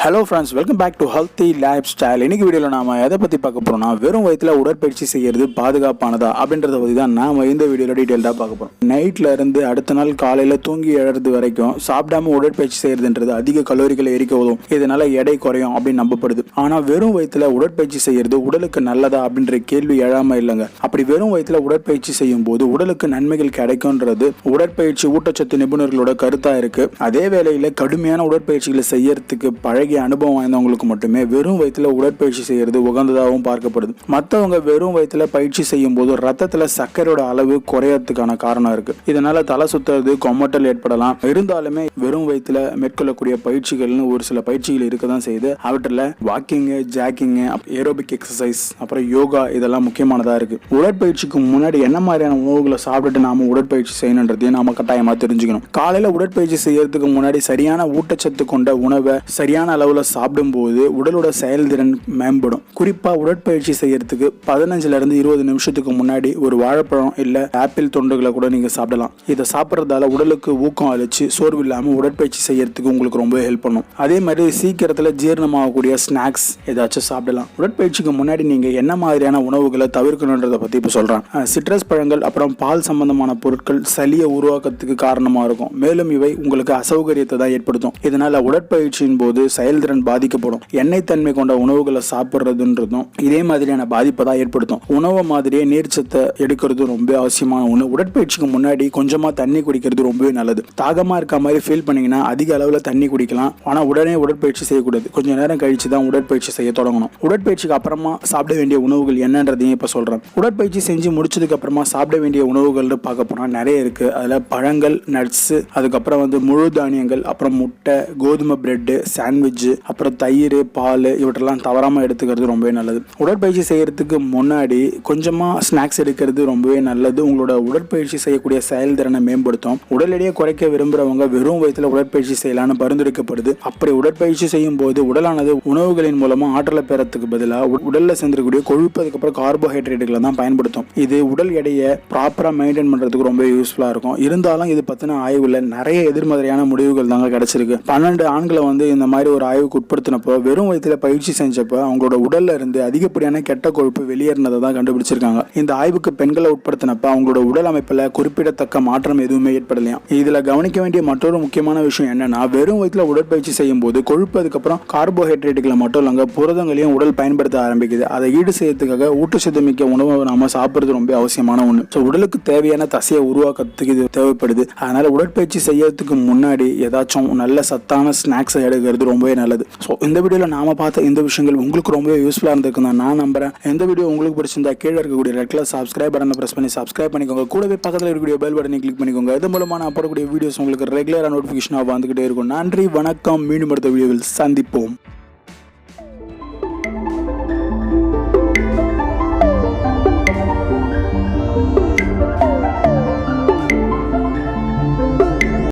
Hello friends, welcome back to healthy life style. இன்னைக்கு வீடியோவில் நாம எதை பற்றி பார்க்க போகிறோம்னா, வெறும் வயிற்றில் உடற்பயிற்சி செய்கிறது பாதுகாப்பானதா அப்படின்றத பற்றி தான் நாம் இந்த வீடியோவில் டீட்டெயில்டாக பார்க்க போகிறோம். நைட்டில் இருந்து அடுத்த நாள் காலையில் தூங்கி எழறது வரைக்கும் சாப்பிடாம உடற்பயிற்சி செய்யறதுன்றது அதிக கலோரிகளை எரிக்க உதவும். இதனால எடை குறையும் அப்படின்னு நம்பப்படுது. ஆனால் வெறும் வயிற்றில் உடற்பயிற்சி செய்யறது உடலுக்கு நல்லதா அப்படின்ற கேள்வி எழாம இல்லைங்க. அப்படி வெறும் வயிற்றில் உடற்பயிற்சி செய்யும் போது உடலுக்கு நன்மைகள் கிடைக்கும்ன்றது உடற்பயிற்சி ஊட்டச்சத்து நிபுணர்களோட கருத்தா இருக்கு. அதே வேளையில் கடுமையான உடற்பயிற்சிகளை செய்யறதுக்கு பழகிய அனுபவம் வாய்ந்தவங்களுக்கு மட்டுமே வெறும் வயிற்றுல உடற்பயிற்சி செய்யறது உகந்ததாகவும் பார்க்கப்படுது. மற்றவங்க வெறும் வயிற்றுல பயிற்சி செய்யும் போது ரத்தத்துல சர்க்கரையோட அளவு குறையறதுக்கான காரணம் இருக்கு. இதனால தலை சுத்துறது, கொமட்டல் ஏற்படலாம். இருந்தாலுமே வெறும் வயிற்றுல மேற்கொள்ளக்கூடிய பயிற்சிகள்னு ஒரு சில பயிற்சிகள் இருக்கதான் செய்யுது. அவற்றில் வாக்கிங், ஜாக்கிங், ஏரோபிக் எக்ஸசைஸ், அப்புறம் யோகா இதெல்லாம் முக்கியமானதா இருக்கு. உடற்பயிற்சிக்கு முன்னாடி என்ன மாதிரியான உணவுகளை சாப்பிட்டுட்டு நாம உடற்பயிற்சி செய்யணுன்றதையும் நாம கட்டாயமா தெரிஞ்சுக்கணும். காலையில உடற்பயிற்சி செய்யறதுக்கு முன்னாடி சரியான ஊட்டச்சத்து கொண்ட உணவை சரியான அளவுல சாப்பிடும்போது உடலோட செயல்திறன் மேம்படும். குறிப்பா உடற்பயிற்சி செய்யறதுக்கு 15 இருந்து 20 நிமிஷத்துக்கு முன்னாடி ஒரு வாழைப்பழம் இல்ல ஆப்பிள் துண்டுகளை கூட நீங்க சாப்பிடலாம். இதை சாப்பிட்றதால உடலுக்கு ஊக்கம் அளிச்சு சோர்வு இல்லாம உடற்பயிற்சி செய்யறதுக்கு உங்களுக்கு ரொம்ப ஹெல்ப் பண்ணும். அதே மாதிரி சீக்கிரத்துல ஜீரணமாகக்கூடிய ஸ்நாக்ஸ் ஏதாச்சும் சாப்பிடலாம். உடற்பயிற்சிக்கு முன்னாடி நீங்க என்ன மாதிரியான உணவுகளை தவிர்க்கணுன்றதை பத்தி இப்ப சொல்றேன். சிட்ரஸ் பழங்கள் அப்புறம் பால் சம்பந்தமான பொருட்கள் சளியை உருவாக்கத்துக்கு காரணமா இருக்கும். மேலும் இவை உங்களுக்கு அசௌகரியத்தை தான் ஏற்படுத்தும். இதனால உடற்பயிற்சியின் போது செயல்திறன் பாதிக்கப்படும். எண்ணெய் தன்மை கொண்ட உணவுகளை சாப்பிட்றதுன்றதும் இதே மாதிரியான பாதிப்பை தான் ஏற்படுத்தும். உணவு மாதிரியே நீர்ச்சத்தை எடுக்கிறது ரொம்ப அவசியமான ஒன்று. உடற்பயிற்சிக்கு முன்னாடி கொஞ்சமா தண்ணி குடிக்கிறது ரொம்பவே நல்லது. தாகமா இருக்க மாதிரி ஃபீல் பண்ணீங்கன்னா அதிக அளவுல தண்ணி குடிக்கலாம். ஆனா உடனே உடற்பயிற்சி செய்யக்கூடாது. கொஞ்ச நேரம் கழிச்சு தான் உடற்பயிற்சி செய்ய தொடங்கணும். உடற்பயிற்சிக்கு அப்புறமா சாப்பிட வேண்டிய உணவுகள் என்னன்றதையும் இப்ப சொல்றேன். உடற்பயிற்சி செஞ்சு முடிச்சதுக்கு அப்புறமா சாப்பிட வேண்டிய உணவுகள் பார்க்க போனா நிறைய இருக்கு. அதுல பழங்கள், நட்ஸ், அதுக்கப்புறம் முழு தானியங்கள், அப்புறம் முட்டை, கோதுமை பிரெட், சாண்ட்விச், அப்புறம் தயிர், பால் இவற்றெல்லாம் தவறாம எடுத்துக்கிறது ரொம்பவே நல்லது. உடற்பயிற்சி செய்யறதுக்கு முன்னாடி கொஞ்சமா ஸ்நாக்ஸ் எடுக்கிறது ரொம்பவே நல்லது. உங்களோட உடற்பயிற்சி செய்யக்கூடிய செயல்திறனை மேம்படுத்தும். உடல் எடையை குறைக்க விரும்புறவங்க வெறும் வயிற்றுல உடற்பயிற்சி செய்யலான்னு பரிந்துரைக்கப்படுது. அப்படி உடற்பயிற்சி செய்யும் போது உடலானது உணவுகளின் மூலமா ஆற்றலை பெறத்துக்கு பதிலாக உடல்ல சேர்ந்திருக்கக்கூடிய கொழுப்பு, அதுக்கப்புறம் கார்போஹைட்ரேட்டுகளை தான் பயன்படுத்தும். இது உடல் எடையை ப்ராப்பரா மெயின்டைன் பண்றதுக்கு ரொம்ப யூஸ்ஃபுல்லா இருக்கும். இருந்தாலும் இது பத்தின ஆய்வுல நிறைய எதிர்மறையான முடிவுகள் தாங்க கிடைச்சிருக்கு. 12 ஆண்களை இந்த மாதிரி ஒரு ஆய்வுக்கு உட்படுத்தினப்போ வெறும் வயிற்றுல பயிற்சி செஞ்சப்போ அவங்களோட உடல்ல இருந்து அதிகப்படியான கெட்ட கொழுப்பு வெளியேறினதை தான் கண்டுபிடிச்சிருக்காங்க. இந்த ஆய்வுக்கு பெண்களை உட்படுத்தினப்ப அவங்களோட உடல் அமைப்புல குறிப்பிடத்தக்க மாற்றம் எதுவுமே ஏற்படலையா. இதுல கவனிக்க வேண்டிய மற்றொரு முக்கியமான விஷயம் என்னன்னா, வெறும் வயிற்றுல உடற்பயிற்சி செய்யும் போது கொழுப்பு, அதுக்கப்புறம் கார்போஹைட்ரேட்டுகளை மட்டும் இல்லைங்க, புரதங்களையும் உடல் பயன்படுத்த ஆரம்பிக்குது. அதை ஈடு செய்யறதுக்காக ஊட்டச்சத்து மிக்க உணவை நாம சாப்பிடுறது ரொம்ப அவசியமான ஒண்ணு. உடலுக்கு தேவையான தசையை உருவாக்கத்துக்கு இது தேவைப்படுது. அதனால உடற்பயிற்சி செய்யறதுக்கு முன்னாடி ஏதாச்சும் நல்ல சத்தான ஸ்நாக்ஸ் எடுக்கிறது ரொம்பவே நல்லது. இந்த வீடியோல நாம பார்த்த இந்த விஷயங்கள் உங்களுக்கு ரொம்ப யூஸ்ஃபுல்லா இருந்திருக்குன்னு நான் நம்புறேன். இந்த வீடியோ உங்களுக்கு பிடிச்சிருந்தா கீழே இருக்கக்கூடிய ரெட் கலர் சப்ஸ்கிரைப் பட்டனை பிரஸ் பண்ணி சப்ஸ்கிரைப் பண்ணிக்கோங்க. கூடவே பக்கத்தில் இருக்கக்கூடிய பெல் பட்டனை கிளிக் பண்ணிக்கோங்க. இது மூலமா நான் போடக்கூடிய வீடியோஸ் உங்களுக்கு ரெகுலரா நோட்டிபிகேஷனா வந்துகிட்டே இருக்கும். நன்றி, வணக்கம். மீண்டும் அடுத்த வீடியோவில் சந்திப்போம்.